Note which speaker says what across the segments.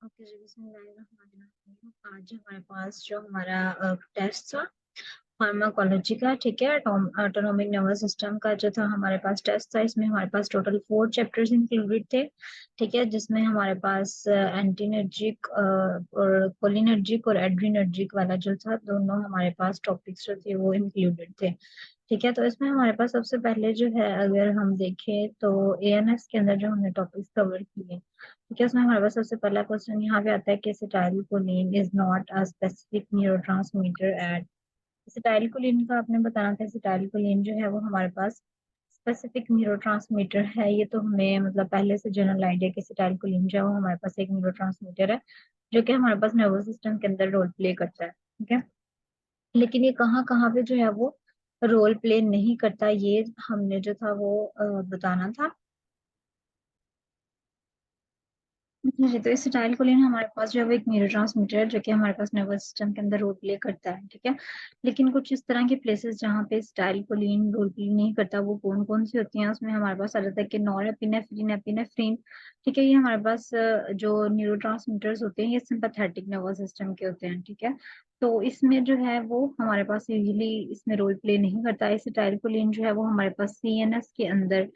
Speaker 1: Okay जी, बिस्मिल्लाहिर्रहमानिर्रहीम। आज हमारे पास जो हमारा टेस्ट था फार्माकोलॉजी का, ठीक है, ऑटोनॉमिक नर्वस सिस्टम का जो था हमारे पास टेस्ट था। इसमें हमारे पास टोटल 4 चैप्टर्स इंक्लूडेड थे, ठीक है, जिसमें हमारे पास एंटीनर्जिक और कोलिनर्जिक और एड्रीनर्जिक वाला जो था, दोनों हमारे पास टॉपिक्स जो थे वो इंक्लूडेड थे, ठीक है। तो इसमें हमारे पास सबसे पहले जो है, अगर हम देखें तो एएनएस के अंदर जो हमने टॉपिक्स कवर किए, ठीक है, उसमें हमारे पास सबसे पहला क्वेश्चन यहाँ पे आता है कि acetylcholine is not a specific neurotransmitter at. Acetylcholine का आपने बताना था, एसिटाइलकोलिन जो है वो हमारे पास स्पेसिफिक न्यूरोट्रांसमीटर है। ये तो हमें मतलब पहले से जनरल आइडिया कि एसिटाइलकोलिन जो है वो हमारे पास एक न्यूरोट्रांसमीटर है जो कि हमारे पास नर्वस सिस्टम के अंदर रोल प्ले करता है, ठीक है। लेकिन ये कहाँ कहाँ पे जो है वो रोल प्ले नहीं करता, ये हमने जो था वो बताना था। जी, तो एसिटाइलकोलिन हमारे पास जो है वो एक न्यूरोट्रांसमीटर है जो कि हमारे पास नर्वस सिस्टम के अंदर रोल प्ले करता है, ठीक है। लेकिन कुछ इस तरह के प्लेसेस जहाँ पे एसिटाइलकोलिन रोल प्ले नहीं करता, वो कौन कौन सी होती हैं, उसमें हमारे पास आ जाता है कि नॉरएपिनेफ्रिन, एपिनेफ्रिन, ठीक है। ये हमारे पास जो न्यूरोट्रांसमीटर्स होते हैं ये सिंपैथेटिक नर्वस सिस्टम के होते हैं, ठीक है। तो इसमें जो है वो हमारे पास यूजली इसमें रोल प्ले नहीं करता। एसिटाइलकोलिन जो है वो हमारे पास सीएनएस के अंदर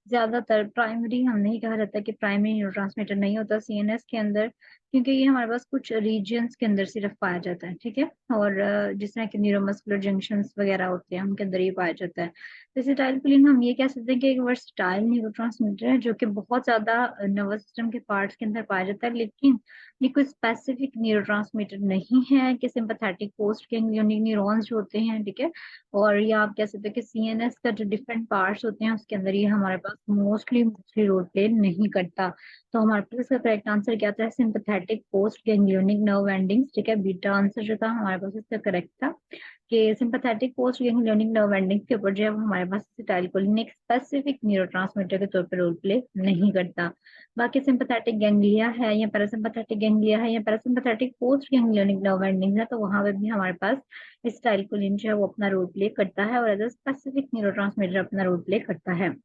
Speaker 1: ज्यादातर, प्राइमरी हम नहीं कहा जाता कि प्राइमरी न्यूरोट्रांसमीटर नहीं होता सीएनएस के अंदर, क्योंकि ये हमारे पास कुछ रीजन्स के अंदर सिर्फ पाया जाता है, ठीक है। और जिस तरह के न्यूरोमस्कुलर जंक्शंस वगैरह होते हैं उनके अंदर ये पाया जाता है। तो एसिटाइलकोलिन हम ये कह सकते हैं कि एक वर्सटाइल न्यूरोट्रांसमीटर है जो कि बहुत ज्यादा नर्वस सिस्टम के पार्ट्स के अंदर पाया जाता है, लेकिन ये कोई स्पेसिफिक न्यूरोट्रांसमीटर नहीं है कि सिंपैथेटिक पोस्ट गैंग्लियोनिक न्यूरॉन्स जो होते हैं, ठीक है। और या आप कह सकते हैं कि सीएनएस का जो डिफरेंट पार्ट्स होते हैं उसके अंदर ये हमारे पास मोस्टली रोल प्ले नहीं करता। तो हमारे पास इसका करेक्ट आंसर क्या था? Sympathetic post ganglionic nerve endings, ठीक है। बीटा आंसर जो था हमारे पास इसका करेक्ट था कि sympathetic post ganglionic nerve endings के ऊपर जो है वो हमारे पास एसिटाइलकोलिन एक स्पेसिफिक न्यूरोट्रांसमीटर के तौर पर रोल प्ले नहीं करता। बाकी सिंपैथेटिक गैंग्लिया है या पैरासिम्पैथेटिक गैंग्लिया है या parasympathetic post ganglionic nerve endings है, तो वहां पे भी हमारे पास एसिटाइलकोलिन जो है वो अपना रोल प्ले करता है और एज अ स्पेसिफिक न्यूरोट्रांसमीटर अपना रोल प्ले करता है।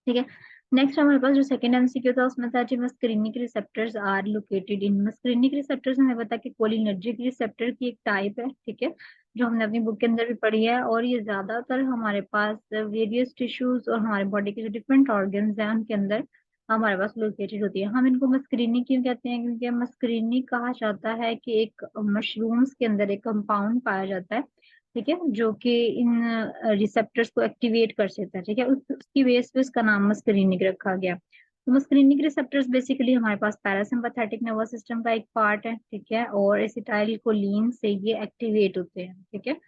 Speaker 1: ठीक है। नेक्स्ट हमारे पास जो सेकंड एमसीक्यू था उसमें था जी muscarinic receptors are located in. Muscarinic receptors हमें पता कि कोलिनर्जिक रिसेप्टर की एक टाइप है, ठीक है, जो हमने अपनी बुक के अंदर भी पढ़ी है। और ये ज्यादातर हमारे पास वेरियस टिश्यूज और हमारे बॉडी के जो डिफरेंट ऑर्गन्स हैं उनके अंदर हमारे पास लोकेटेड होती है। हम इनको मस्करीनिक क्यों कहते हैं? क्योंकि मस्करीनिक कहा जाता है कि एक मशरूम्स के अंदर एक कंपाउंड पाया जाता है, ठीक है, जो कि इन रिसेप्टर्स को एक्टिवेट कर सकता है, ठीक है। उसकी बेस पे उसका नाम मस्करीनिक रखा गया। तो मस्करीनिक रिसेप्टर्स बेसिकली हमारे पास पैरासिम्पैथेटिक नर्वस सिस्टम का एक पार्ट है, ठीक है, और एसिटाइलकोलिन से ये एक्टिवेट होते हैं, ठीक है।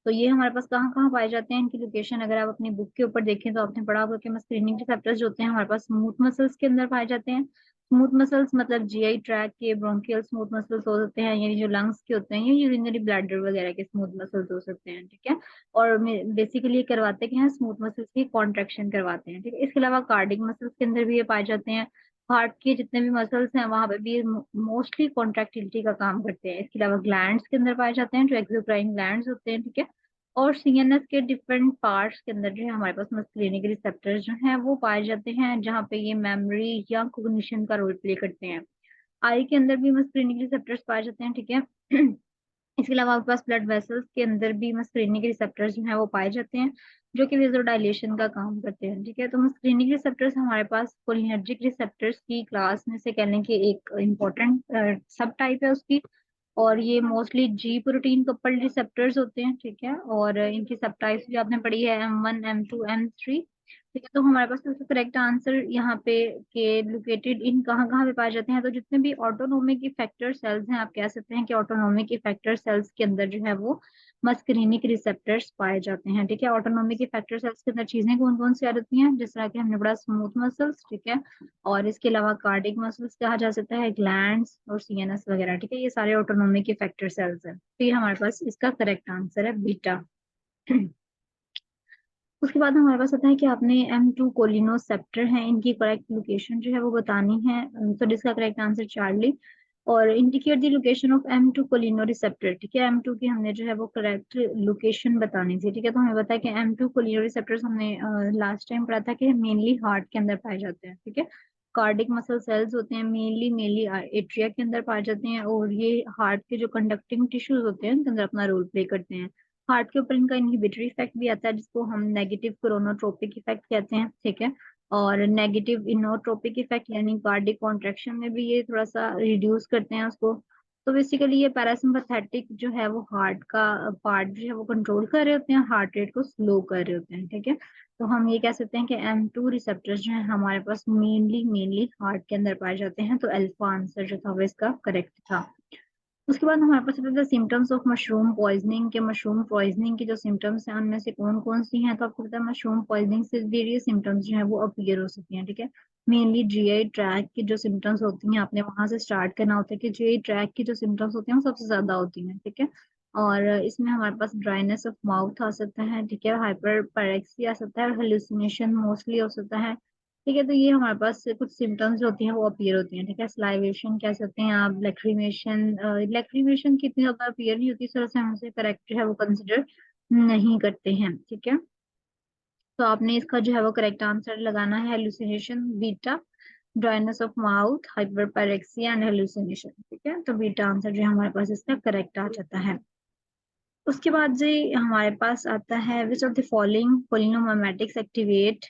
Speaker 1: तो ये हमारे पास कहाँ कहाँ पाए जाते हैं, इनकी लोकेशन अगर आप अपनी बुक के ऊपर देखें तो आपने पढ़ा होगा कि मस्करीनिक रिसेप्टर्स जो होते हैं हमारे पास स्मूथ मसल्स के अंदर पाए जाते हैं। स्मूथ मसल्स मतलब जीआई ट्रैक के ब्रोंकियल स्मूथ मसल्स हो सकते हैं, यानी जो लंग्स के होते हैं, या यूरिनरी ब्लैडर वगैरह के स्मूथ मसल्स हो सकते हैं, ठीक है। और बेसिकली ये करवाते क्या है, स्मूथ मसल्स की कॉन्ट्रेक्शन करवाते हैं, ठीक है। इसके अलावा कार्डिक मसल्स के अंदर भी ये पाए जाते हैं। हार्ट के जितने भी मसल्स हैं वहां पे भी मोस्टली कॉन्ट्रेक्टिलिटी का काम करते हैं। इसके अलावा ग्लैंड्स के अंदर पाए जाते हैं जो एक्सोक्राइन ग्लैंड्स होते हैं, ठीक है। और सीएनएस के डिफरेंट पार्ट्स के अंदर जो है हमारे पास मस्कुलिनिक रिसेप्टर्स जो हैं वो पाए जाते हैं, जहाँ पे ये मेमोरी या कॉग्निशन का रोल प्ले करते हैं। आई के अंदर भी मस्कुलिनिक रिसेप्टर्स पाए जाते हैं, ठीक है। इसके अलावा आपके पास ब्लड वेसल्स के अंदर भी मस्कुलिनिक रिसेप्टर्स जो है वो पाए जाते हैं, जो कि वेसोडाइलेशन का काम करते हैं, ठीक है। तो मस्कुलिनिक रिसेप्टर्स हमारे पास कोलिनर्जिक रिसेप्टर्स की क्लास में से कहने की एक इम्पोर्टेंट सब टाइप है उसकी। और ये मोस्टली जी प्रोटीन कपल्ड रिसेप्टर्स होते हैं, ठीक है। और इनकी सब टाइप्स भी आपने पढ़ी है, M1 M2 M3, ठीक है। तो हमारे पास सबसे करेक्ट आंसर यहाँ पे के लोकेटेड इन कहाँ कहाँ पे पाए जाते हैं, तो जितने भी ऑटोनोमिक इफेक्टर सेल्स हैं, आप कह सकते हैं कि ऑटोनोमिक इफेक्टर सेल्स के अंदर जो है वो मस्करीनिक रिसेप्टर्स पाए जाते हैं, ठीक है। ऑटोनोमिक इफेक्टर सेल्स के अंदर चीजें कौन कौन सी आ जाती हैं, जिस तरह की हमने पढ़ा स्मूथ मसल्स, ठीक है। और इसके अलावा कार्डिक मसल्स कहा जा सकता है, ग्लैंड्स और सीएनएस वगैरह, ठीक है। ये सारे ऑटोनोमिक इफेक्टर सेल्स हैं, तो ये हमारे पास इसका करेक्ट आंसर है बीटा। उसके बाद हमारे पास आता है कि आपने M2 कोलिनोसेप्टर है, इनकी करेक्ट लोकेशन जो है वो बतानी है। तो इसका करेक्ट आंसर चार्ली। और indicate the location of M2 cholino receptor, ठीक है। M2 की हमने जो है वो करेक्ट लोकेशन बतानी थी, ठीक है। तो हमें पता है कि M2 कोलिनो रिसेप्टर्स हमने लास्ट टाइम पढ़ा था कि मेनली हार्ट के अंदर पाए जाते हैं, ठीक है। कार्डिक मसल सेल्स होते हैं, मेनली एट्रिया के अंदर पाए जाते हैं, और ये हार्ट के जो कंडक्टिंग टिश्यूज होते हैं उनके अंदर अपना रोल प्ले करते हैं। हार्ट के ऊपर इनका इनहिबिटरी इफेक्ट भी आता है, जिसको हम नेगेटिव कोरोनोट्रोपिक इफेक्ट कहते हैं, ठीक है। और नेगेटिव इनोट्रोपिक इफेक्ट यानी कार्डिक कॉन्ट्रैक्शन में भी ये थोड़ा सा रिड्यूस करते हैं उसको। तो बेसिकली ये पैरासिम्पथेटिक जो है वो हार्ट का पार्ट जो है वो कंट्रोल कर रहे होते हैं, हार्ट रेट को स्लो कर रहे होते हैं, ठीक है। तो हम ये कह सकते हैं कि M2 रिसेप्टर्स जो है हमारे पास मेनली हार्ट के अंदर पाए जाते हैं। तो अल्फा आंसर जो था वो इसका करेक्ट था। उसके बाद हमारे पास आता है सिम्टम्स ऑफ मशरूम पॉइजनिंग के। मशरूम पॉइजनिंग की जो सिम्टम्स हैं उनमें से कौन कौन सी हैं, तो आपको पता है मशरूम पॉइजनिंग से वेरियस सिम्टम्स जो है वो अपीयर हो सकती हैं, ठीक है। मेनली GI ट्रैक की जो सिम्टम्स होती हैं, आपने वहां से स्टार्ट करना होता है कि GI ट्रैक की जो सिम्टम्स होती हैं वो सबसे ज्यादा होती हैं, ठीक है। और इसमें हमारे पास ड्राइनेस ऑफ माउथ आ सकता है, ठीक है, हाइपर पायरेक्सिया आ सकता है, और हेलुसिनेशन मोस्टली हो सकता है, ठीक है। तो ये हमारे पास कुछ सिम्टम्स जो होती हैं वो अपीयर होती हैं, ठीक है। स्लाइवेशन कह सकते हैं आप, लैक्रिमेशन। लैक्रिमेशन की इतनी ज्यादा अपीयर नहीं होती, इस तरह से हम उसे करेक्ट जो है वो कंसिडर नहीं करते हैं, ठीक है। तो आपने इसका जो है वो करेक्ट आंसर लगाना है hallucination beta, dryness of mouth, hyperpyrexia and hallucination, ठीक है। तो बीटा आंसर जो है हमारे पास इसका करेक्ट आ जाता है। उसके बाद जी हमारे पास आता है which of the following cholinomimetics activate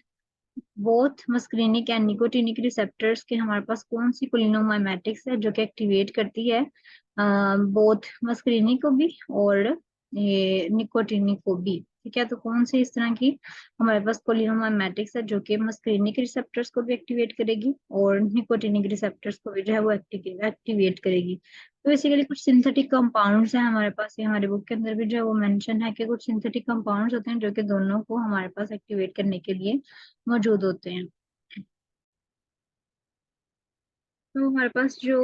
Speaker 1: both muscarinic and nicotinic receptors के। हमारे पास कौन सी कोलिनोमाइमेटिक्स है जो कि एक्टिवेट करती है बोथ मस्क्रीनिक को भी और ये निकोटिनिक को भी, ठीक है। तो कौन सी इस तरह की हमारे पास कोलिनोमाइमेटिक्स है जो कि मस्क्रीनिक रिसेप्टर्स को भी एक्टिवेट करेगी और निकोटिनिक रिसेप्टर्स को भी जो है वो एक्टिवेट करेगी। तो बेसिकली कुछ सिंथेटिक कंपाउंड्स हैं हमारे पास, ये हमारे बुक के अंदर भी जो है वो मेंशन है कि कुछ सिंथेटिक कंपाउंड्स होते हैं जो कि दोनों को हमारे पास एक्टिवेट करने के लिए मौजूद होते हैं। तो हमारे पास जो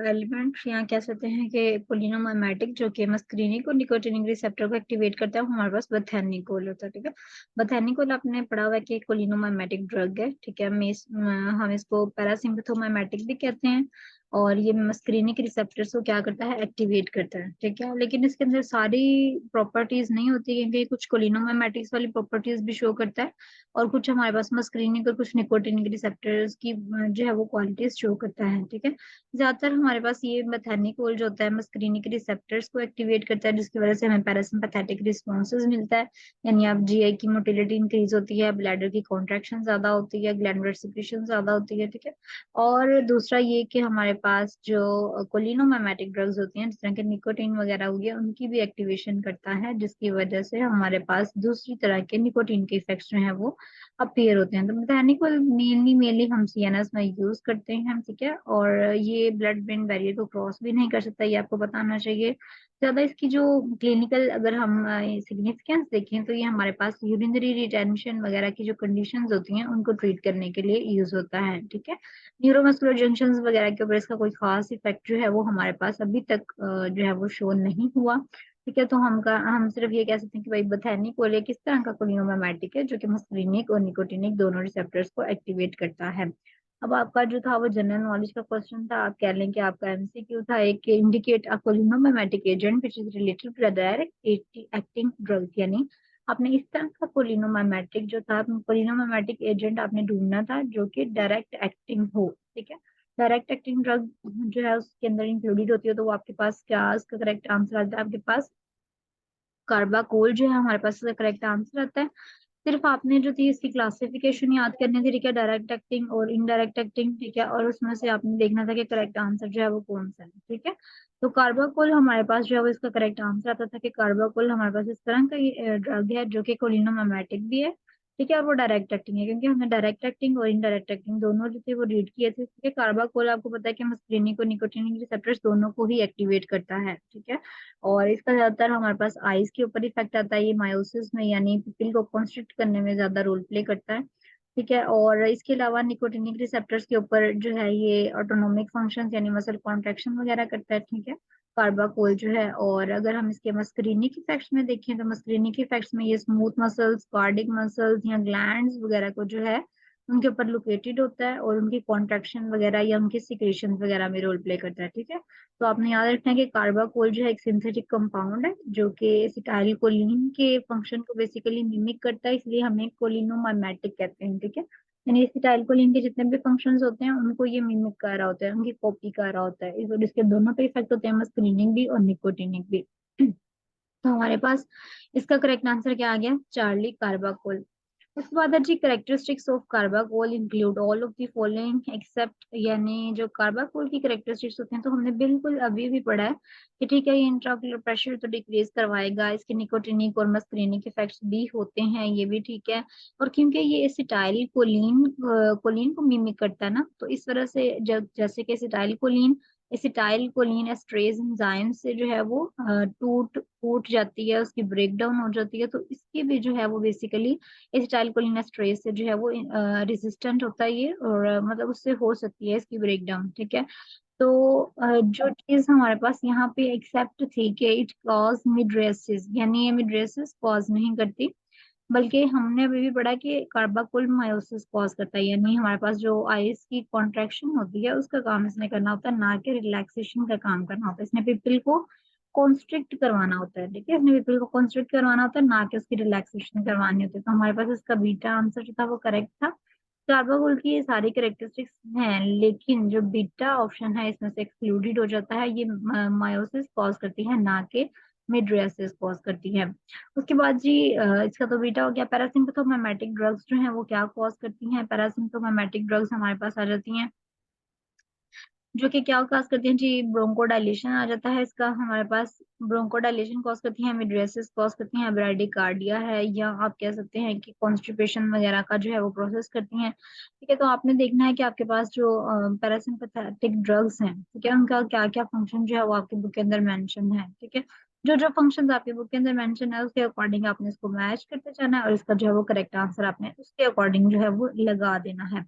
Speaker 1: एलिमेंट यहाँ कह सकते हैं कि पोलिनोमाइमेटिक जो कि मस्क्रीनिक और निकोटिनिक रिसेप्टर को एक्टिवेट करता है, वो हमारे पास बथेनिकोल होता है, ठीक है। बथेनिकोल आपने पढ़ा हुआ है कि कोलिनोमाइमेटिक ड्रग है, ठीक है। हम इसको पैरासिम्पथोमाइमेटिक भी कहते हैं, और ये मस्क्रीनिक रिसेप्टर्स को क्या करता है, एक्टिवेट करता है, ठीक है। लेकिन इसके अंदर सारी प्रॉपर्टीज नहीं होती, क्योंकि कुछ कोलिनोमाइमेटिक्स वाली प्रॉपर्टीज भी शो करता है, और कुछ हमारे पास मस्क्रीनिक और कुछ निकोटिनिक रिसेप्टर्स की जो है वो क्वालिटीज शो करता है, ठीक है। ज्यादातर हमारे पास ये मेथेनिकोल जो होता है मस्क्रीनिक रिसेप्टर्स को एक्टिवेट करता है, जिसकी वजह से हमें पैरासिम्पैथेटिक रिस्पॉन्सेज मिलता है, यानी आप GI की मोटिलिटी इंक्रीज होती है, ब्लैडर की कॉन्ट्रैक्शन ज्यादा होती है, ग्लैंडुलर सिक्रीशन ज्यादा होती है, ठीक है। और दूसरा ये कि हमारे पास जो कोलिनोमाइमेटिक ड्रग्स होती हैं, जिस तरह के निकोटीन वगैरह हो गया, उनकी भी एक्टिवेशन करता है, जिसकी वजह से हमारे पास दूसरी तरह के निकोटीन के इफेक्ट्स जो है वो अपीयर होते हैं। तो मैकेनिकल मेनली हम CNS में यूज करते हैं, ठीक है। और ये ब्लड ब्रेन बैरियर को क्रॉस भी नहीं कर सकता, ये आपको बताना चाहिए। ज्यादा इसकी जो क्लिनिकल अगर हम सिग्निफिकेंस देखें तो ये हमारे पास यूरिनरी रिटेंशन वगैरह की जो कंडीशंस होती हैं उनको ट्रीट करने के लिए यूज होता है, ठीक है। न्यूरोमस्कुलर जंक्शंस वगैरह के ऊपर इसका कोई खास इफेक्ट जो है वो हमारे पास अभी तक जो है वो शो नहीं हुआ, ठीक है। तो हम सिर्फ ये कह सकते हैं कि भाई बथेनिक और किस तरह का कोलिनोमाइमेटिक है जो कि मस्क्रीनिक और निकोटिनिक दोनों रिसेप्टर्स को एक्टिवेट करता है। अब आपका जो था वो जनरल नॉलेज का क्वेश्चन था, आप कह लें कि आपका MCQ था एक, indicate a cholinomimetic agent which is related to the direct acting drug, यानी आपने इस तरह का कोलिनोमाइमेटिक जो था, कोलिनोमाइमेटिक एजेंट आपने ढूंढना था जो कि डायरेक्ट एक्टिंग हो, ठीक है। डायरेक्ट एक्टिंग ड्रग जो है उसके अंदर इंक्लूडेड होती है, तो वो आपके पास क्या इसका करेक्ट आंसर आता है, आपके पास कार्बाकोल जो है हमारे पास इसका करेक्ट आंसर आता है। सिर्फ आपने जो थी इसकी क्लासिफिकेशन याद करनी थी, ठीक है, डायरेक्ट एक्टिंग और इनडायरेक्ट एक्टिंग, ठीक है, और उसमें से आपने देखना था कि करेक्ट आंसर जो है वो कौन सा है, ठीक है। तो कार्बाकोल हमारे पास जो है वो इसका करेक्ट आंसर आता था कि कार्बाकोल हमारे पास इस तरह का ड्रग है जो कि कोलिनोमाइमेटिक भी है, ठीक है, और वो डायरेक्ट एक्टिंग है, क्योंकि हमने डायरेक्ट एक्टिंग और इनडायरेक्ट एक्टिंग दोनों जो थे वो रीड किए थे, ठीक है। कार्बाकोल आपको पता है कि मस्क्रीनिक और निकोटीनिक रिसेप्टर्स दोनों को ही एक्टिवेट करता है, ठीक है। और इसका ज्यादातर हमारे पास आईज के ऊपर इफेक्ट आता है, ये मायोसिस में यानी पिपिल को कंस्ट्रिक्ट करने में ज्यादा रोल प्ले करता है, ठीक है। और इसके अलावा निकोटिनिक रिसेप्टर्स के ऊपर जो है ये ऑटोनोमिक फंक्शंस यानी मसल कॉन्ट्रैक्शन वगैरह करता है, ठीक है, कार्बाकोल जो है। और अगर हम इसके मस्क्रीनिक इफेक्ट्स में देखें तो मस्क्रीनिक इफेक्ट्स में ये स्मूथ मसल्स, कार्डिक मसल्स या ग्लैंड्स वगैरह को जो है उनके ऊपर लोकेटेड होता है, और उनकी कॉन्ट्रैक्शन वगैरह या उनकी सिक्रेशन वगैरह में रोल प्ले करता है, ठीक है। तो आपने याद रखना है कि कार्बाकोल जो है एक सिंथेटिक कंपाउंड है जो कि एसिटाइल कोलिन के फंक्शन को बेसिकली मिमिक करता है, इसलिए हमें कोलिनोमाइमेटिक कहते हैं, ठीक है। यानी एसिटाइलकोलिन के जितने भी फंक्शंस होते हैं उनको ये मिमिक कर रहा होता है, उनकी कॉपी कर रहा होता है। इस वजह इसके दोनों पे इफेक्ट होते हैं, मस्कुलिनिक भी और निकोटिनिक भी। तो हमारे पास इसका करेक्ट आंसर क्या आ गया, चार्ली कार्बाकोल। उसके बाद है जी, characteristics of carbachol include all of the following except, यानी जो कार्बाकोल की करेक्टरिस्टिक्स होते हैं तो हमने बिल्कुल अभी भी पढ़ा है कि ठीक है, ये इंट्राओक्युलर प्रेशर तो डिक्रीज करवाएगा, इसके निकोटिनिक और मस्कुलिनिक इफेक्ट्स भी होते हैं, ये भी ठीक है। और क्योंकि ये एसिटाइल कोलिन कोलिन को मिमिक करता है ना, तो इस तरह से जब जैसे कि एसिटाइल कोलिन एस्ट्रेज एंजाइम से जो है वो टूट फूट जाती है, उसकी ब्रेक डाउन हो जाती है, तो इसकी भी जो है वो बेसिकली एसिटाइलकोलिनेस्टरेज से जो है वो रेजिस्टेंट होता है ये, और मतलब उससे हो सकती है इसकी ब्रेक डाउन, ठीक है। तो जो चीज हमारे पास यहाँ पे एक्सेप्ट थी कि इट कॉज मिड्रेसिस, यानी ये मिड्रेसिस कॉज नहीं करती, बल्कि हमने अभी भी पढ़ा कि कार्बाकुल मायोसिस कॉज करता है, यानी हमारे पास जो आइस की कॉन्ट्रैक्शन होती है उसका काम इसने करना होता है, ना कि रिलैक्सेशन का काम करना होता है। इसने पीपल को कॉन्स्ट्रिक्ट करवाना होता है, ठीक है, इसने पीपल को कॉन्स्ट्रिक्ट करवाना होता है, ना कि उसकी रिलैक्सेशन करवानी होती है। तो हमारे पास इसका बीटा आंसर जो था वो करेक्ट था। कार्बाकुल की ये सारी करेक्टरिस्टिक्स हैं, लेकिन जो बीटा ऑप्शन है इसमें से एक्सक्लूडेड हो जाता है, ये मायोसिस कॉज करती है, ना कि मिड्रियासिस कॉज करती है। उसके बाद जी इसका तो बीटा हो गया। पैरासिम्पथोमेमेटिक ड्रग्स जो है वो क्या कॉज करती हैं, पैरासिम्पथोमेमेटिक ड्रग्स हमारे पास आ जाती हैं जो कि क्या कॉज करती हैं जी, ब्रोंकोडाइलेशन आ जाता है इसका हमारे पास, ब्रोंकोडाइलेशन कॉज करती है, मिड्रेसिस कॉज करती है, ब्राडिकार्डिया है, या आप कह सकते हैं कि कॉन्स्टिपेशन वगैरह का जो है वो प्रोसेस करती हैं, ठीक है। तो आपने देखना है कि आपके पास जो पैरासिम्पथेटिक ड्रग्स हैं, ठीक है, उनका क्या क्या फंक्शन जो है वो आपकी बुक के अंदर मेंशन है, ठीक है। जो जो फंक्शन आपके बुक के अंदर मेंशन है उसके अकॉर्डिंग आपने इसको मैच करते जाना है, और इसका जो है वो करेक्ट आंसर आपने उसके अकॉर्डिंग जो है वो लगा देना है।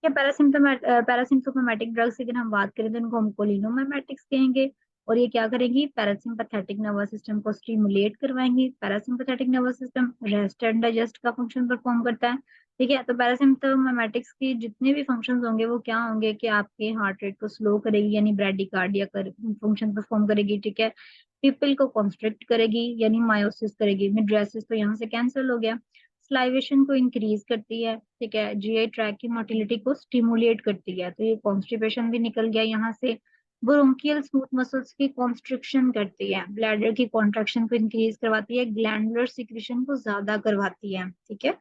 Speaker 1: या पैरासिम्पथोमेटिक ड्रग्स की अगर हम बात करें तो इनको हम कोलिनोमेमेटिक्स कहेंगे, और ये क्या करेंगी, पैरासिम्पथेटिक नर्वस सिस्टम को स्टिमुलेट करवाएंगी। Parasympathetic nervous system rest and digest का फंक्शन परफॉर्म करता है, ठीक है। तो पैरासिम्पथोमेटिक्स की जितने भी फंक्शंस होंगे वो क्या होंगे कि आपके हार्ट रेट को स्लो करेगी, यानी ब्रैडिकार्डिया कर फंक्शन परफॉर्म करेगी, ठीक है। पीपल को कॉन्स्ट्रिक्ट करेगी, यानी मायोसिस करेगी, मिड्रेसिस तो यहाँ से कैंसिल हो गया। स्लाइवेशन को इंक्रीज करती है, ठीक है, जीआई ट्रैक की मोटिलिटी को स्टिमुलेट करती है, तो ये कॉन्स्टिपेशन भी निकल गया यहाँ से। ब्रोंकियल स्मूथ मसल्स की कॉन्स्ट्रिक्शन करती है, ब्लैडर की कॉन्ट्रैक्शन को इंक्रीज करवाती है, ग्लैंडुलर सिक्रीशन को ज्यादा करवाती है, ठीक है,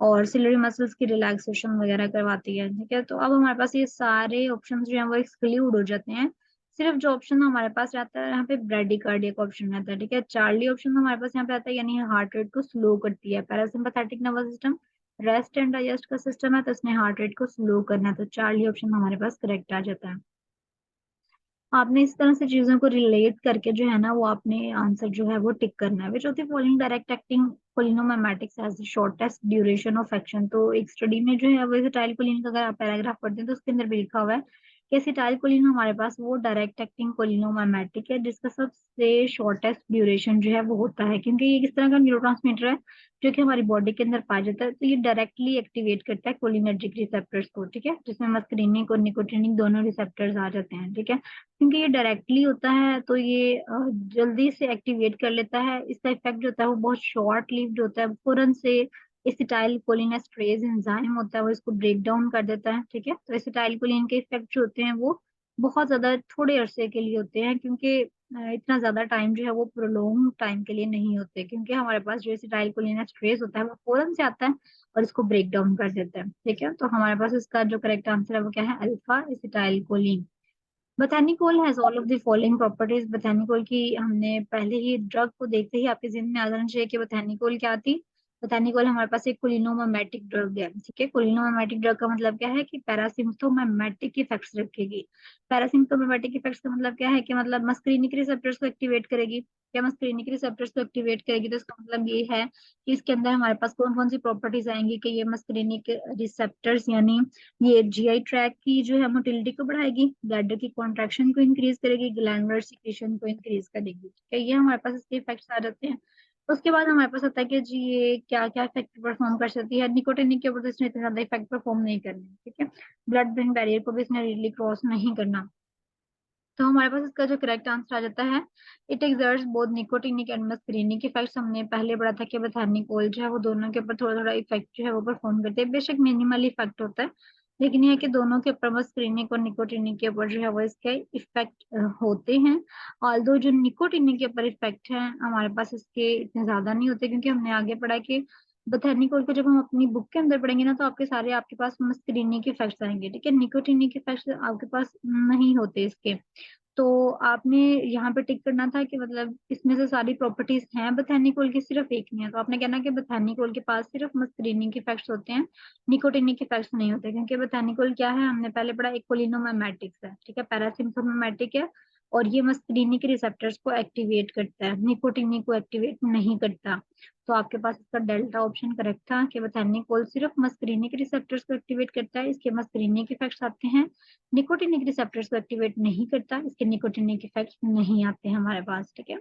Speaker 1: और सिलरी मसल्स की रिलैक्सेशन वगैरह करवाती है, ठीक है। तो अब हमारे पास ये सारे ऑप्शन जो है वो एक्सक्लूड हो जाते हैं। सिर्फ जो ऑप्शन हमारे पास रहता है यहाँ पे ब्रेडिकार्डिया का ऑप्शन रहता है, ठीक है। चार्ली ऑप्शन हमारे पास यहाँ पे आता है, यानी हार्ट रेट को स्लो करती है। Parasympathetic nervous system rest and digest का सिस्टम है, तो इसने हार्ट रेट को स्लो करना है, तो चार्ली ऑप्शन हमारे पास करेक्ट आ जाता है। आपने इस तरह से चीजों को रिलेट करके जो है ना वो आपने आंसर जो है वो टिक करना है। Which of the following direct acting cholinomimetics has the shortest duration of action, तो एक स्टडी में जो है वो एसिटाइल कोलिन का अगर आप पैराग्राफ पढ़ते हैं तो उसके अंदर भी लिखा हुआ है कि एसिटाइल कोलिन हमारे पास वो डायरेक्ट एक्टिंग कोलिनोमेमेटिक है जिसका सबसे शॉर्टेस्ट ड्यूरेशन जो है वो होता है, क्योंकि ये किस तरह का न्यूरोट्रांसमीटर है जो कि हमारी बॉडी के अंदर पाया जाता है, तो ये डायरेक्टली एक्टिवेट करता है कोलिनर्जिक रिसेप्टर्स को, ठीक है, जिसमें मस्करीनिक और निकोटिनिक दोनों रिसेप्टर्स आ जाते हैं, ठीक है। क्योंकि ये डायरेक्टली होता है तो ये जल्दी से एक्टिवेट कर लेता है, इसका इफेक्ट जो होता है वो बहुत शॉर्ट लिव्ड होता है, फौरन से एसिटाइल कोलिनेस्टरेज एंजाइम होता है वो इसको ब्रेक डाउन कर देता है, ठीक है। तो एसिटाइल कोलिन के इफेक्ट जो होते हैं वो बहुत ज्यादा थोड़े अरसे के लिए होते हैं, क्योंकि इतना ज्यादा टाइम जो है वो प्रोलॉन्ग टाइम के लिए नहीं होते, क्योंकि हमारे पास जो एसिटाइल कोलिनेस्टरेज होता है वो फौरन से आता है और इसको ब्रेक डाउन कर देता है, ठीक है। तो हमारे पास इसका जो करेक्ट आंसर है वो क्या है, alpha acetyl choline. Bethanechol has all of the following properties. Bethanechol की हमने पहले ही ड्रग को देखते ही आपके जिन में आ जाना चाहिए कि बथानिकोल क्या थी। बथानिकोल हमारे पास एक कोलिनोमेमेटिक ड्रग है, ठीक है। कोलिनोमेमेटिक ड्रग का मतलब क्या है कि पैरासिम्पथोमेमेटिक इफेक्ट्स रखेगी। पैरासिम्पथोमेमेटिक इफेक्ट्स का मतलब क्या है कि मतलब मस्करीनिक रिसेप्टर्स को एक्टिवेट करेगी, क्या मस्करीनिक रिसेप्टर्स को एक्टिवेट करेगी, तो इसका मतलब ये है कि इसके अंदर हमारे पास कौन कौन सी प्रॉपर्टीज आएंगी कि ये मस्करीनिक रिसेप्टर्स, यानी ये जीआई ट्रैक की जो है मोटिलिटी को बढ़ाएगी, ब्लैडर की कॉन्ट्रैक्शन को इंक्रीज करेगी, ग्लैंडुलर सिक्रीशन को इंक्रीज करेगी, ठीक है। ये हमारे पास इसके इफेक्ट्स आ जाते हैं। उसके बाद हमारे पास आता है कि जी ये क्या क्या इफेक्ट परफॉर्म कर सकती है। निकोटिनिक के ऊपर तो इसने इतना ज्यादा इफेक्ट परफॉर्म नहीं करना, ठीक है। ब्लड ब्रेन बैरियर को भी इसने रीडली क्रॉस नहीं करना। तो हमारे पास इसका जो करेक्ट आंसर आ जाता है, it exerts both nicotinic and muscarinic effects. हमने पहले पढ़ा था कि बथानिकोल जो है वो दोनों के ऊपर थोड़ा थोड़ा इफेक्ट जो है वो परफॉर्म करते हैं, बेशक मिनिमल इफेक्ट होता है, लेकिन यह है कि दोनों के ऊपर, मस्करीनिक और निकोटिनिक के ऊपर जो है वो इसके इफेक्ट होते हैं। ऑल्दो जो निकोटिनिक के ऊपर इफेक्ट है हमारे पास इसके इतने ज्यादा नहीं होते, क्योंकि हमने आगे पढ़ा कि बथानिकोल को जब हम अपनी बुक के अंदर पढ़ेंगे ना, तो आपके पास मस्करीनिक इफेक्ट्स आएंगे, ठीक है, निकोटिनिक इफेक्ट्स आपके पास नहीं होते इसके। तो आपने यहाँ पे टिक करना था कि मतलब इसमें से सारी प्रॉपर्टीज हैं बथानिकोल की, सिर्फ एक नहीं है, तो आपने कहना कि बथानिकोल के पास सिर्फ मस्करीनिक इफेक्ट्स होते हैं, निकोटिनिक इफेक्ट्स नहीं होते, क्योंकि बथानिकोल क्या है, हमने पहले पढ़ा, एक कोलिनोमाइमेटिक्स है, ठीक है, पैरासिम्पथोमाइमेटिक है, और ये मस्करीनिक रिसेप्टर्स को एक्टिवेट करता है, निकोटिनिक को एक्टिवेट नहीं करता। तो आपके पास इसका डेल्टा ऑप्शन करेक्ट था कि बथानिकोल सिर्फ मस्करीनिक रिसेप्टर्स को एक्टिवेट करता है, इसके मस्करीनिक इफेक्ट्स आते हैं, निकोटिनिक रिसेप्टर्स को एक्टिवेट नहीं करता, इसके निकोटिनिक इफेक्ट्स नहीं आते हमारे पास, ठीक है।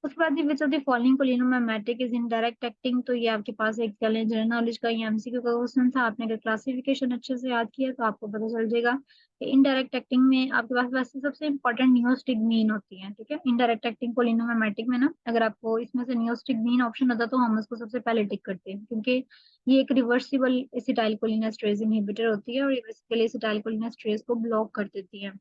Speaker 1: उसके बाद which of the following cholinomimetic is indirect acting, तो ये आपके पास एक जनरल नॉलेज का ये एमसीक्यू का क्वेश्चन था, आपने अगर क्लासिफिकेशन अच्छे से याद किया तो आपको पता चल जाएगा कि इनडायरेक्ट एक्टिंग में आपके पास वैसे सबसे इंपॉर्टेंट नियोस्टिग्मीन होती है, ठीक है, इनडायरेक्ट एक्टिंग कोलिनोमाइमेटिक में ना, अगर आपको इसमें से नियोस्टिग्मीन ऑप्शन होता तो हम उसको सबसे पहले टिक करते हैं, क्योंकि ये एक रिवर्सिबल एसिटाइलकोलिनेस्टरेज इनहिबिटर होती है, और ये बेसिकली एसिटाइलकोलिनेस्टरेज को ब्लॉक कर देती है,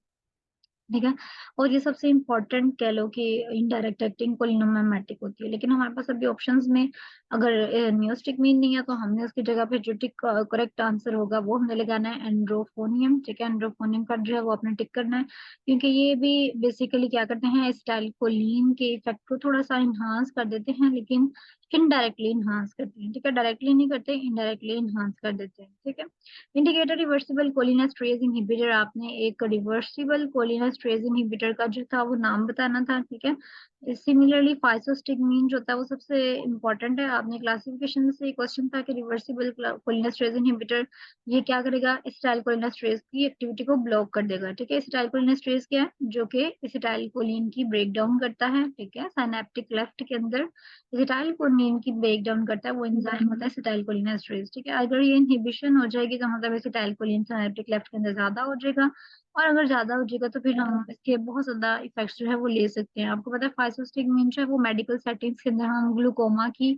Speaker 1: ठीक है। और ये सबसे इम्पोर्टेंट कह लो कि इनडायरेक्ट एक्टिंग कोलिनोमाइमेटिक होती है, लेकिन हमारे पास अभी ऑप्शंस में अगर नियोस्टिग्मीन नहीं है, तो हमने उसकी जगह पे जो टिक करेक्ट आंसर होगा वो हमने लगाना है एंड्रोफोनियम, ठीक है, एंड्रोफोनियम का जो है वो अपने टिक करना है, क्योंकि ये भी बेसिकली क्या करते हैं, एसिटाइलकोलिन के इफेक्ट को थोड़ा सा इन्हांस कर देते हैं, लेकिन इनडायरेक्टली इन्हांस करते हैं, ठीक है, डायरेक्टली नहीं करते, इनडायरेक्टली इन्हांस कर देते हैं, ठीक है। इंडिकेटर रिवर्सिबल कोलिनेस्टरेज इनहिबिटर, आपने एक रिवर्सिबल कोलिनेस्टरेज इनहिबिटर का जो था वो नाम बताना था, ठीक है। सिमिलरली फाइसोस्टिग्मीन जो होता है वो सबसे इंपॉर्टेंट है, आपने क्लासिफिकेशन से क्वेश्चन था कि रिवर्सिबल कोलिनेस्टरेज इनहिबिटर ये क्या करेगा, एसिटाइलकोलिनेस्टरेज की एक्टिविटी को ब्लॉक कर देगा, ठीक है। एसिटाइलकोलिनेस्टरेज क्या है, जो कि एसिटाइलकोलिन की ब्रेक डाउन करता है, ठीक है, साइनेप्टिक लेफ्ट के अंदर एसिटाइलकोलिन की ब्रेक डाउन करता है, वो एंजाइम होता है एसिटाइलकोलिनेस्टरेज, ठीक है। अगर ये इनहिबिशन हो जाएगी तो मतलब एसिटाइलकोलिन साइनेप्टिक लेफ्ट के अंदर ज्यादा हो जाएगा, और अगर ज्यादा हो जाएगा तो फिर हम इसके बहुत ज्यादा इफेक्ट्स जो है वो ले सकते हैं। आपको पता है फाइसोस्टिग्मीन जो है वो मेडिकल सेटिंग्स के अंदर हम ग्लूकोमा की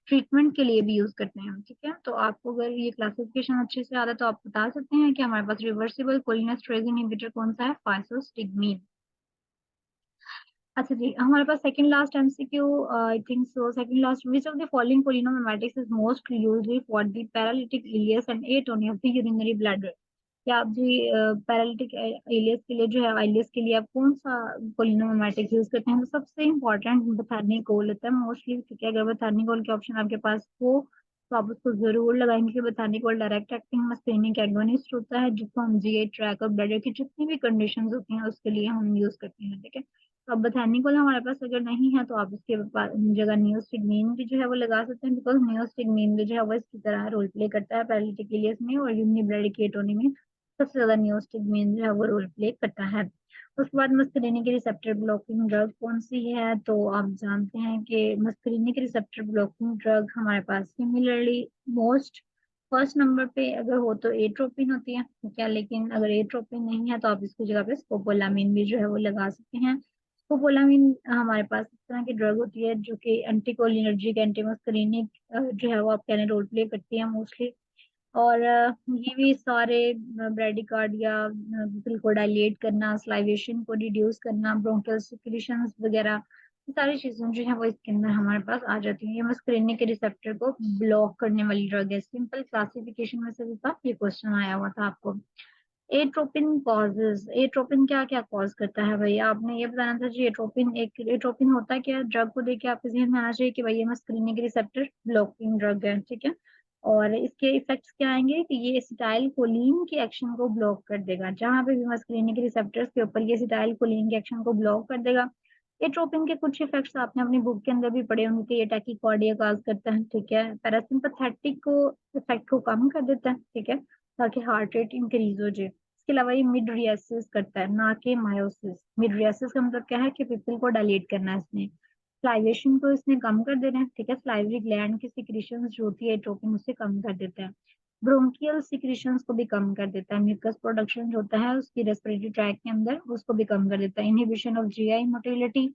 Speaker 1: ट्रीटमेंट के लिए भी यूज करते हैं, ठीक है। तो आपको अगर ये क्लासिफिकेशन अच्छे से आता है तो आप बता सकते हैं कि हमारे पास रिवर्सिबल कोलिनेस्टरेज इनहिबिटर कौन सा है, फाइसोस्टिग्मीन। अच्छा जी, हमारे पास second last MCQ, I think so second last, which of the following cholinomimetics is most used for the paralytic ileus and atony of the urinary bladder. क्या आप जी पैरालिटिक इलियस के लिए जो है, इलियस के लिए आप कौन सा कोलिनोमाइमेटिक्स यूज करते हैं, तो सबसे इंपॉर्टेंट बथानिकोल होता है मोस्टली, ठीक है। अगर बथानिकोल के ऑप्शन आपके पास हो तो आप उसको जरूर लगाएंगे, कि बथानिकोल डायरेक्ट एक्टिंग मस्करीनिक एगोनिस्ट होता है, जिसको हम जीए ट्रैक और ब्लैडर की जितनी भी कंडीशंस होती हैं उसके लिए हम यूज करते हैं, ठीक है। तो अब बोथेनिकल हमारे पास अगर नहीं है तो आप इसके जगह नियोस्टिग्मीन भी जो है वो लगा सकते हैं, बिकॉज नियोस्टिग्मीन भी जो है वो इसकी तरह रोल प्ले करता है पैरालिटिक इलियस में और यूनिब्रेडिक केटोनी में, सबसे ज्यादा नियोस्टिग्मीन जो है वो रोल प्ले करता है। उसके बाद मस्करीनिक रिसेप्टर ब्लॉकिंग ड्रग कौन सी है, तो आप जानते हैं कि मस्करीनिक रिसेप्टर ब्लॉकिंग ड्रग हमारे पास सिमिलरली मोस्ट फर्स्ट नंबर पे अगर हो तो एट्रोपिन होती है, ठीक है, लेकिन अगर एट्रोपिन नहीं है तो आप इसकी जगह पे स्कोपोलामिन भी जो है वो लगा सकते हैं। स्कोपोलामिन हमारे पास इस तरह की ड्रग होती है जो कि एंटीकोलिनर्जिक एंटी मस्करीनिक जो है वो आप कहने रोल प्ले करती है मोस्टली, और ये भी सारे ब्रेडिकार्डिया को डायलेट करना, स्लाइवेशन को रिड्यूस करना, ब्रोंकियल सिक्रीशंस वगैरह, ये सारी चीजें जो है वो इसके अंदर हमारे पास आ जाती हैं। ये मस्करीनिक के रिसेप्टर को ब्लॉक करने वाली ड्रग है, सिंपल क्लासिफिकेशन में से भी था, ये क्वेश्चन आया हुआ था आपको। एट्रोपिन कॉजेज, एट्रोपिन क्या क्या कॉज करता है भाई, आपने ये बताना था जी। एट्रोपिन, एक एट्रोपिन होता है क्या, ड्रग को देख के आपके जहन में आना चाहिए कि भाई ये मस्करीनिक रिसेप्टर ब्लॉकिंग ड्रग है, ठीक है। और इसके इफेक्ट्स क्या आएंगे कि ये एसिटाइल कोलिन की एक्शन को ब्लॉक कर देगा, जहां पे भी मस्करीनिक रिसेप्टर्स के ऊपर ये एसिटाइल कोलिन की एक्शन को ब्लॉक कर देगा। एट्रोपिन के कुछ इफेक्ट्स आपने अपनी बुक के अंदर भी पढ़े होंगे कि ये टैकीकार्डिया कॉज करता है, ठीक है, पैरासिम्पथेटिक को इफेक्ट को कम कर देता है, ठीक है, ताकि हार्ट रेट इंक्रीज हो जाए। इसके अलावा ये मिडरियासिस करता है, ना कि मायोसिस। मिडरियासिस का मतलब क्या है कि पिपल को डायलेट करना है इसने, स्लाइवेशन को इसने कम कर देना है, ठीक है, स्लाइवरी ग्लैंड की सिक्रीशंस जो होती है एट्रोपिन उससे कम कर देता है। ब्रोंकियल सिक्रीशंस को भी कम कर देता है, म्यूकस प्रोडक्शन जो होता है उसकी रेस्पिरेटरी ट्रैक के अंदर उसको भी कम कर देता है। इनहिबिशन ऑफ जीआई मोटिलिटी,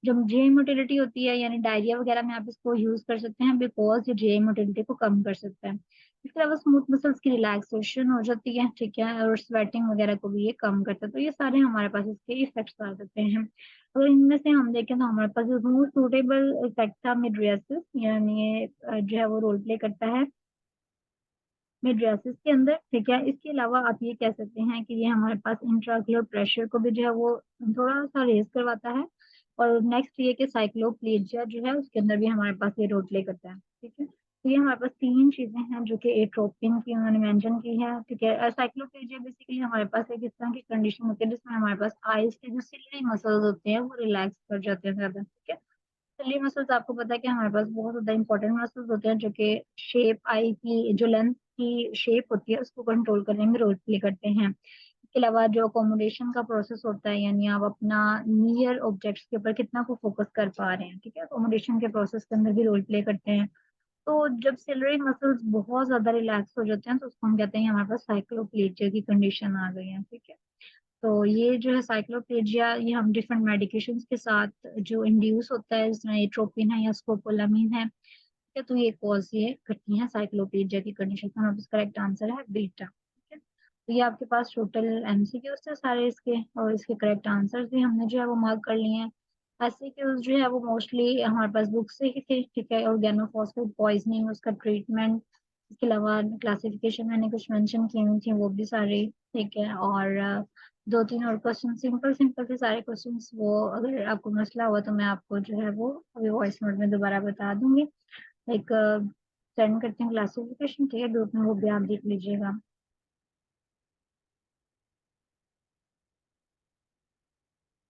Speaker 1: जब जीआई मोटिलिटी होती है यानी डायरिया वगैरह में आप इसको यूज कर सकते हैं बिकॉज ये जीआई मोटिलिटी को कम कर सकता है। इसके अलावा स्मूथ मसल्स की रिलैक्सेशन हो जाती है, ठीक है, और स्वेटिंग वगैरह को भी ये कम करता है। तो ये सारे हमारे पास इसके इफेक्ट्स आ सकते हैं। अगर इनमें से हम देखें तो हमारे पास जो मोस्ट सूटेबल इफेक्ट था मिड्रियासिस, यानी ये जो है वो रोल प्ले करता है मिड्रियासिस के अंदर, ठीक है। इसके अलावा आप ये कह सकते हैं कि ये हमारे पास इंट्राक्यूलर प्रेशर को भी जो है वो थोड़ा सा रेज करवाता है। और नेक्स्ट ये कि साइक्लोप्लेजिया जो है उसके अंदर भी हमारे पास ये रोल प्ले करता है, ठीक है। तो ये हमारे पास तीन चीजें हैं जो कि एट्रोपिन की उन्होंने मेंशन की है, ठीक है। साइक्लोप्लेजिया बेसिकली हमारे पास एक इस तरह की कंडीशन होती है जिसमें हमारे पास आईज के जो सिलियरी मसल्स होते हैं वो रिलैक्स कर जाते हैं ज्यादा, ठीक है। सिलियरी मसल्स आपको पता है कि हमारे पास बहुत ज्यादा इंपॉर्टेंट मसल्स होते हैं जो कि शेप आई की जो लेंथ की शेप होती है उसको कंट्रोल करने में रोल प्ले करते हैं। इसके अलावा जो अकोमोडेशन का प्रोसेस होता है यानी आप अपना नियर ऑब्जेक्ट्स के ऊपर कितना को फोकस कर पा रहे हैं, ठीक है, अकोमोडेशन के प्रोसेस के अंदर भी रोल प्ले करते हैं। तो जब सिलरी मसल्स बहुत ज्यादा रिलैक्स हो जाते हैं तो उसको हम कहते हैं हमारे पास साइक्लोप्लेजिया की कंडीशन आ गई है, ठीक है। तो ये जो है साइक्लोप्लेजिया ये हम डिफरेंट मेडिकेशंस के साथ जो इंड्यूस होता है जिसमें एट्रोपिन है या स्कोपोलामिन है, ठीक है, तो ये कॉज ये करती है साइक्लोप्लेजिया की कंडीशन का। हमारे पास करेक्ट आंसर है बीटा, ठीक है। तो ये आपके पास टोटल एमसीक्यूज थे सारे इसके, और इसके करेक्ट आंसर्स भी हमने जो है वो मार्क कर लिए हैं। एससीक्यूज जो है वो मोस्टली हमारे पास बुक से ही थे, ठीक है। ऑर्गेनोफॉस्फेट पॉइजनिंग उसका ट्रीटमेंट, इसके अलावा क्लासिफिकेशन मैंने कुछ मेंशन की हुई थी वो भी सारी, ठीक है। और दो तीन और क्वेश्चन सिंपल सिंपल थे सारे क्वेश्चंस, वो अगर आपको मसला हुआ तो मैं आपको जो है वो अभी वॉइस नोट में दोबारा बता दूंगी। एक सेंड करती हूँ क्लासिफिकेशन, ठीक है, ग्रुप में, वो भी आप देख लीजिएगा।